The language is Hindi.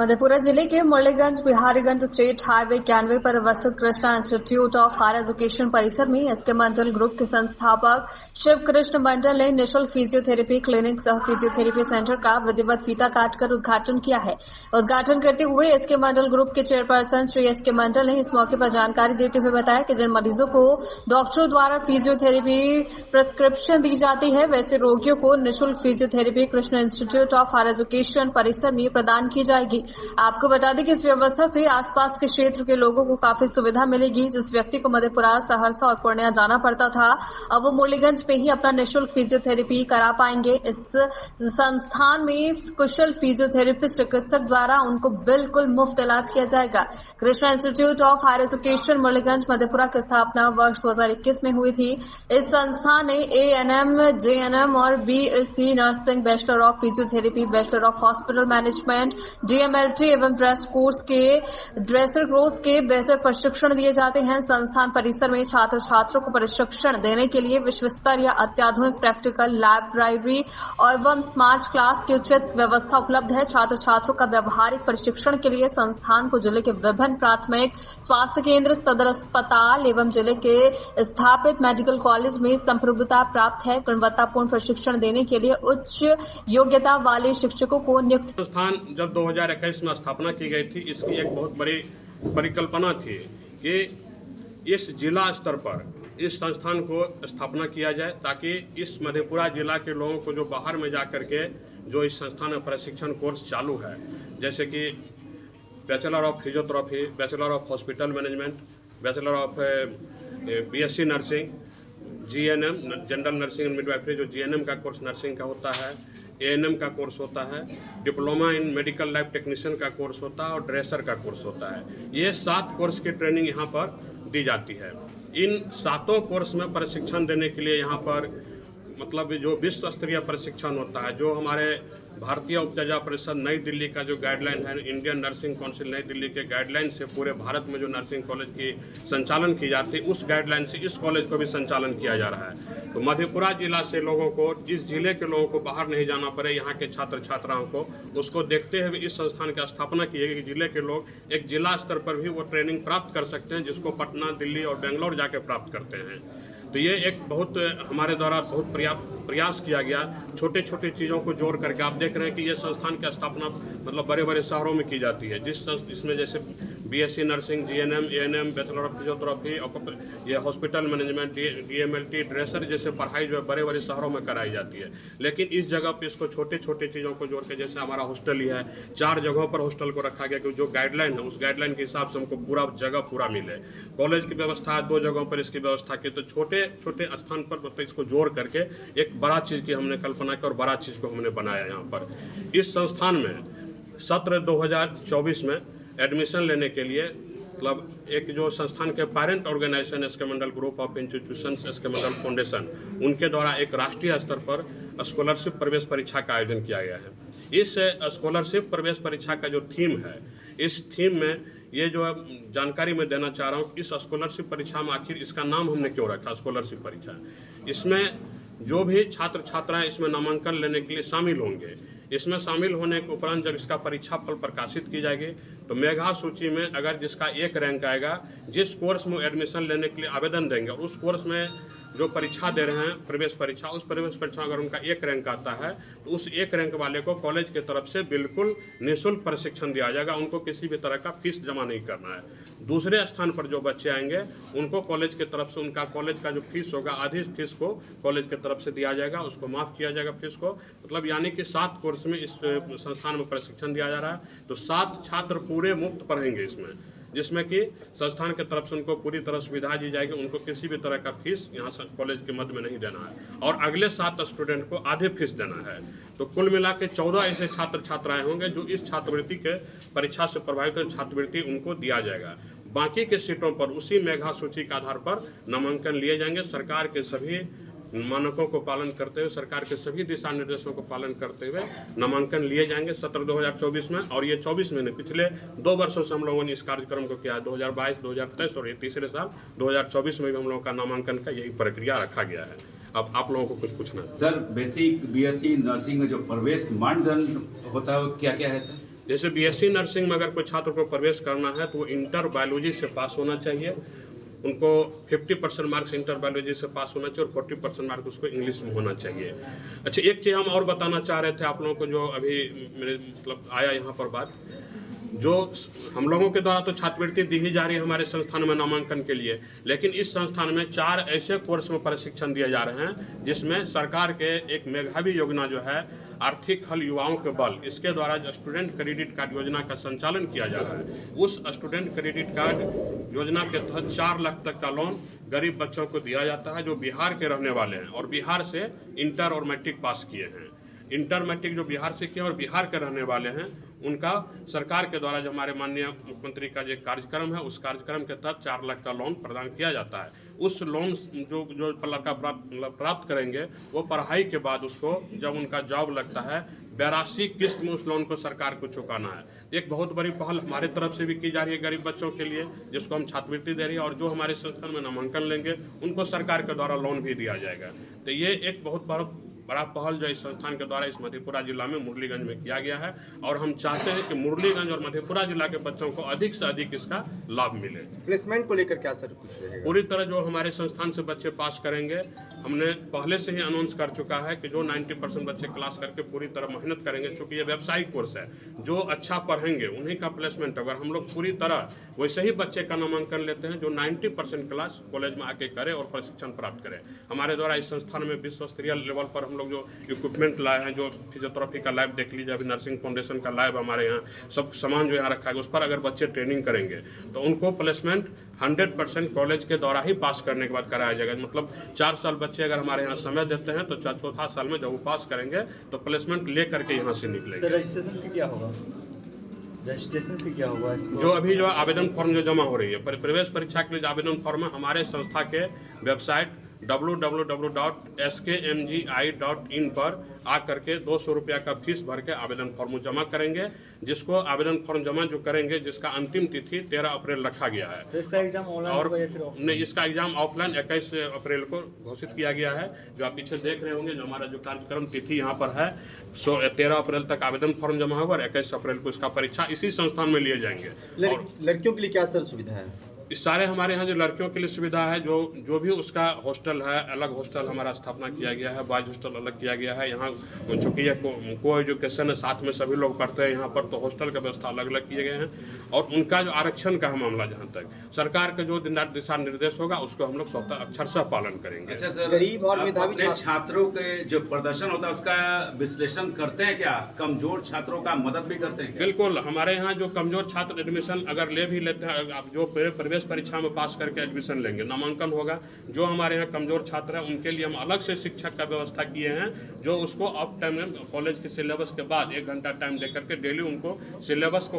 मधेपुरा जिले के मुरलीगंज बिहारीगंज स्टेट हाईवे 91 पर अवस्थित Krishna Institute of Higher Education परिसर में एसके मंडल ग्रुप के संस्थापक शिव कृष्ण मंडल ने निःशुल्क फिजियोथेरेपी क्लिनिक सह फिजियोथेरेपी सेंटर का विधिवत फीता काटकर उद्घाटन किया है। उद्घाटन करते हुए एसके मंडल ग्रुप के चेयरपर्सन श्री एसके मंडल ने इस मौके पर जानकारी देते हुए बताया कि जिन मरीजों को डॉक्टरों द्वारा फिजियोथेरेपी प्रिस्क्रिप्शन दी जाती है, वैसे रोगियों को निःशुल्क physiotherapy Krishna Institute of Higher Education परिसर में प्रदान की जाएगी। आपको बता दें कि इस व्यवस्था से आसपास के क्षेत्र के लोगों को काफी सुविधा मिलेगी। जिस व्यक्ति को मधेपुरा, सहरसा और पूर्णिया जाना पड़ता था, अब वो मुरलीगंज पे ही अपना निःशुल्क फिजियोथेरेपी करा पाएंगे। इस संस्थान में कुशल फिजियोथेरेपिस्ट चिकित्सक द्वारा उनको बिल्कुल मुफ्त इलाज किया जाएगा। Krishna Institute of Higher Education Murliganj Madhepura की स्थापना वर्ष 2021 में हुई थी। इस संस्थान ने ANM, JNM और BSc nursing, bachelor of physiotherapy, bachelor of hospital management, DMLT एवं ड्रेसर कोर्स के बेहतर प्रशिक्षण दिए जाते हैं। संस्थान परिसर में छात्र छात्रों को प्रशिक्षण देने के लिए विश्व स्तरीय अत्याधुनिक प्रैक्टिकल लाइब्रेरी एवं स्मार्ट क्लास की उचित व्यवस्था उपलब्ध है। छात्र छात्रों का व्यवहारिक प्रशिक्षण के लिए संस्थान को जिले के विभिन्न प्राथमिक स्वास्थ्य केंद्र, सदर अस्पताल एवं जिले के स्थापित मेडिकल कॉलेज में संप्रभुता प्राप्त है। गुणवत्तापूर्ण प्रशिक्षण देने के लिए उच्च योग्यता वाले शिक्षकों को नियुक्त। संस्थान जब 2021 में स्थापना की गई थी, इसकी एक बहुत बड़ी परिकल्पना थी कि इस जिला स्तर पर इस संस्थान को स्थापना किया जाए, ताकि इस मधेपुरा जिला के लोगों को जो बाहर में जाकर के जो इस संस्थान में प्रशिक्षण कोर्स चालू है, जैसे कि bachelor of physiotherapy, bachelor of hospital management, bachelor of BSc nursing, GNM general nursing and midwifery, जो GNM का कोर्स नर्सिंग का होता है, ANM का कोर्स होता है, diploma in medical lab technician का कोर्स होता है और ड्रेसर का कोर्स होता है। ये 7 कोर्स की ट्रेनिंग यहाँ पर दी जाती है। इन 7 कोर्स में प्रशिक्षण देने के लिए यहाँ पर मतलब जो विश्व स्तरीय प्रशिक्षण होता है, जो हमारे भारतीय उपचार परिषद नई दिल्ली का जो गाइडलाइन है, इंडियन नर्सिंग काउंसिल नई दिल्ली के गाइडलाइन से पूरे भारत में जो नर्सिंग कॉलेज की संचालन की जाती है, उस गाइडलाइन से इस कॉलेज को भी संचालन किया जा रहा है। तो मधेपुरा जिला से लोगों को, इस जिले के लोगों को बाहर नहीं जाना पड़े, यहाँ के छात्र छात्राओं को, उसको देखते हुए इस संस्थान की स्थापना की है कि जिले के लोग एक जिला स्तर पर भी वो ट्रेनिंग प्राप्त कर सकते हैं, जिसको पटना, दिल्ली और बेंगलोर जाके प्राप्त करते हैं। तो ये एक बहुत हमारे द्वारा बहुत प्रयास किया गया, छोटे छोटे चीज़ों को जोड़ करके। आप देख रहे हैं कि ये संस्थान की स्थापना मतलब बड़े बड़े शहरों में की जाती है, जिसमें जैसे BSc nursing, GNM, ANM, bachelor of physiotherapy, ये हॉस्पिटल मैनेजमेंट, DMLT, ड्रेसर जैसे पढ़ाई जो बड़े बड़े शहरों में कराई जाती है। लेकिन इस जगह पे इसको छोटे छोटे चीज़ों को जोड़ के, जैसे हमारा हॉस्टल ही है, 4 जगहों पर हॉस्टल को रखा गया कि जो गाइडलाइन है उस गाइडलाइन के हिसाब से हमको पूरा जगह पूरा मिले। कॉलेज की व्यवस्था है, 2 जगहों पर इसकी व्यवस्था की। तो छोटे छोटे स्थान पर मतलब इसको जोड़ करके एक बड़ा चीज़ की हमने कल्पना की और बड़ा चीज़ को हमने बनाया। यहाँ पर इस संस्थान में सत्र 2024 में एडमिशन लेने के लिए मतलब एक जो संस्थान के parent organisation SK Mandal Group of Institutions, SK Mandal Foundation, उनके द्वारा एक राष्ट्रीय स्तर पर स्कॉलरशिप प्रवेश परीक्षा का आयोजन किया गया है। इस स्कॉलरशिप प्रवेश परीक्षा का जो थीम है, इस थीम में ये जो जानकारी मैं देना चाह रहा हूँ, इस स्कॉलरशिप परीक्षा में आखिर इसका नाम हमने क्यों रखा स्कॉलरशिप परीक्षा। इसमें जो भी छात्र छात्राएं इसमें नामांकन लेने के लिए शामिल होंगे, इसमें शामिल होने के उपरांत जब इसका परीक्षा फल प्रकाशित की जाएगी, तो मेधा सूची में अगर जिसका 1 रैंक आएगा, जिस कोर्स में एडमिशन लेने के लिए आवेदन देंगे और उस कोर्स में जो परीक्षा दे रहे हैं प्रवेश परीक्षा, उस प्रवेश परीक्षा अगर उनका 1 रैंक आता है, तो उस 1 रैंक वाले को कॉलेज की तरफ से बिल्कुल निःशुल्क प्रशिक्षण दिया जाएगा। उनको किसी भी तरह का फीस जमा नहीं करना है। दूसरे स्थान पर जो बच्चे आएंगे उनको कॉलेज की तरफ से उनका कॉलेज का जो फीस होगा, आधी फीस को कॉलेज की तरफ से दिया जाएगा, उसको माफ़ किया जाएगा फीस को। मतलब यानी कि 7 कोर्स में इस संस्थान में प्रशिक्षण दिया जा रहा है। तो 7 छात्र पूरे मुफ्त पढ़ेंगे इसमें, जिसमें कि संस्थान की तरफ से उनको पूरी तरह सुविधा दी जाएगी। उनको किसी भी तरह का फीस यहाँ कॉलेज के मध्य में नहीं देना है और अगले 7 स्टूडेंट को आधे फीस देना है। तो कुल मिला के 14 ऐसे छात्र छात्राएं होंगे जो इस छात्रवृत्ति के परीक्षा से प्रभावित छात्रवृत्ति उनको दिया जाएगा। बाकी के सीटों पर उसी मेधा सूची के आधार पर नामांकन लिए जाएंगे। सरकार के सभी मानकों को पालन करते हुए, सरकार के सभी दिशा निर्देशों को पालन करते हुए नामांकन लिए जाएंगे सत्र 2024 में। और ये 24 में नहीं, पिछले 2 वर्षों से हम लोगों ने इस कार्यक्रम को किया है, 2022, 2023 और ये तीसरे साल 2024 में भी हम लोगों का नामांकन का यही प्रक्रिया रखा गया है। अब आप लोगों को कुछ पूछना है। सर, बेसिक BSc नर्सिंग में जो प्रवेश मानदंड होता है वो क्या क्या है सर? जैसे बीएससी नर्सिंग में अगर कोई छात्र को प्रवेश करना है तो वो इंटर बायोलॉजी से पास होना चाहिए, उनको 50% मार्क्स इंटर बायोलॉजी से पास होना चाहिए और 40% मार्क्स उसको इंग्लिश में होना चाहिए। अच्छा, एक चीज़ हम और बताना चाह रहे थे आप लोगों को, जो अभी मेरे मतलब आया यहाँ पर बात, जो हम लोगों के द्वारा तो छात्रवृत्ति दी ही जा रही है हमारे संस्थान में नामांकन के लिए, लेकिन इस संस्थान में 4 ऐसे कोर्स में प्रशिक्षण दिए जा रहे हैं जिसमें सरकार के एक मेधावी योजना जो है आर्थिक हल युवाओं के बल, इसके द्वारा जो स्टूडेंट क्रेडिट कार्ड योजना का संचालन किया जा रहा है, उस स्टूडेंट क्रेडिट कार्ड योजना के तहत 4 लाख तक का लोन गरीब बच्चों को दिया जाता है जो बिहार के रहने वाले हैं और बिहार से इंटर और मैट्रिक पास किए हैं। इंटर मैट्रिक जो बिहार से किए और बिहार के रहने वाले हैं, उनका सरकार के द्वारा जो हमारे माननीय मुख्यमंत्री का जो कार्यक्रम है, उस कार्यक्रम के तहत 4 लाख का लोन प्रदान किया जाता है। उस लोन जो लड़का प्राप्त करेंगे, वो पढ़ाई के बाद उसको जब उनका जॉब लगता है 82 किस्त में उस लोन को सरकार को चुकाना है। एक बहुत बड़ी पहल हमारे तरफ से भी की जा रही है गरीब बच्चों के लिए, जिसको हम छात्रवृत्ति दे रही है, और जो हमारे संस्थान में नामांकन लेंगे उनको सरकार के द्वारा लोन भी दिया जाएगा। तो ये एक बहुत बड़ा पहल जो इस संस्थान के द्वारा इस मधेपुरा जिला में मुरलीगंज में किया गया है, और हम चाहते हैं कि मुरलीगंज और मधेपुरा जिला के बच्चों को अधिक से अधिक इसका लाभ मिले। प्लेसमेंट को लेकर क्या सर कुछ रहेगा? पूरी तरह जो हमारे संस्थान से बच्चे पास करेंगे, हमने पहले से ही अनाउंस कर चुका है कि जो 90% बच्चे क्लास करके पूरी तरह मेहनत करेंगे, चूंकि ये व्यावसायिक कोर्स है, जो अच्छा पढ़ेंगे उन्हीं का प्लेसमेंट। अगर हम लोग पूरी तरह वैसे ही बच्चे का नामांकन लेते हैं जो 90% क्लास कॉलेज में आके करे और प्रशिक्षण प्राप्त करें। हमारे द्वारा इस संस्थान में विश्व स्तरीय लेवल पर हम लोग जो इक्विपमेंट लाए हैं, जो फिजियोथेरेपी का लैब देख लीजिए, अभी नर्सिंग फाउंडेशन का लैब हमारे यहाँ, सब सामान जो यहाँ रखा है, उस पर अगर बच्चे ट्रेनिंग करेंगे तो उनको प्लेसमेंट 100% कॉलेज के द्वारा ही पास करने के बाद कराया जाएगा। मतलब 4 साल बच्चे अगर हमारे यहाँ समय देते हैं तो 4 साल में जब वो पास करेंगे तो प्लेसमेंट ले करके यहाँ से निकलेंगे। रजिस्ट्रेशन फी क्या होगा? रजिस्ट्रेशन फी क्या होगा इसको? जो अभी जो आवेदन फॉर्म जो जमा हो रही है प्रवेश परीक्षा के लिए, आवेदन फॉर्म है हमारे संस्था के वेबसाइट www.skmgi.in पर आकर के 200 रुपया का फीस भर के आवेदन फॉर्म जमा करेंगे, जिसको आवेदन फॉर्म जमा जो करेंगे, जिसका अंतिम तिथि 13 अप्रैल रखा गया है। तो इसका एग्जाम ऑनलाइन होगा या फिर ऑफलाइन? नहीं, इसका एग्जाम ऑफलाइन 21 अप्रैल को घोषित किया गया है। जो आप पीछे देख रहे होंगे, जो हमारा जो कार्यक्रम तिथि यहाँ पर है, 13 अप्रैल तक आवेदन फॉर्म जमा होगा और 21 अप्रैल को इसका परीक्षा इसी संस्थान में लिए जाएंगे। और लड़कियों के लिए क्या सर सुविधा है? इस सारे हमारे यहाँ जो लड़कियों के लिए सुविधा है, जो भी उसका हॉस्टल है, अलग हॉस्टल हमारा स्थापना किया गया है, बॉयज हॉस्टल अलग किया गया है। यहाँ चूँकि ये को एजुकेशन है, साथ में सभी लोग पढ़ते हैं यहाँ पर, तो हॉस्टल का व्यवस्था अलग अलग किए गए हैं। और उनका जो आरक्षण का मामला, जहाँ तक सरकार का जो दिशा निर्देश होगा, उसको हम लोग स्वतः अक्षरशः पालन करेंगे। अच्छा सर, गरीब और मेधावी छात्रों के जो प्रदर्शन होता है उसका विश्लेषण करते हैं क्या? कमजोर छात्रों का मदद भी करते हैं क्या? बिल्कुल, हमारे यहाँ जो कमजोर छात्र एडमिशन अगर ले भी लेते हैं, आप जो प्रवेश परीक्षा में पास करके एडमिशन लेंगे, नामांकन होगा, जो हमारे यहाँ कमजोर छात्र हैं उनके लिए हम अलग से शिक्षक का व्यवस्था किए हैं, जो उसको ऑफ टाइम में कॉलेज के सिलेबस के बाद 1 घंटा टाइम देकर के डेली उनको सिलेबस को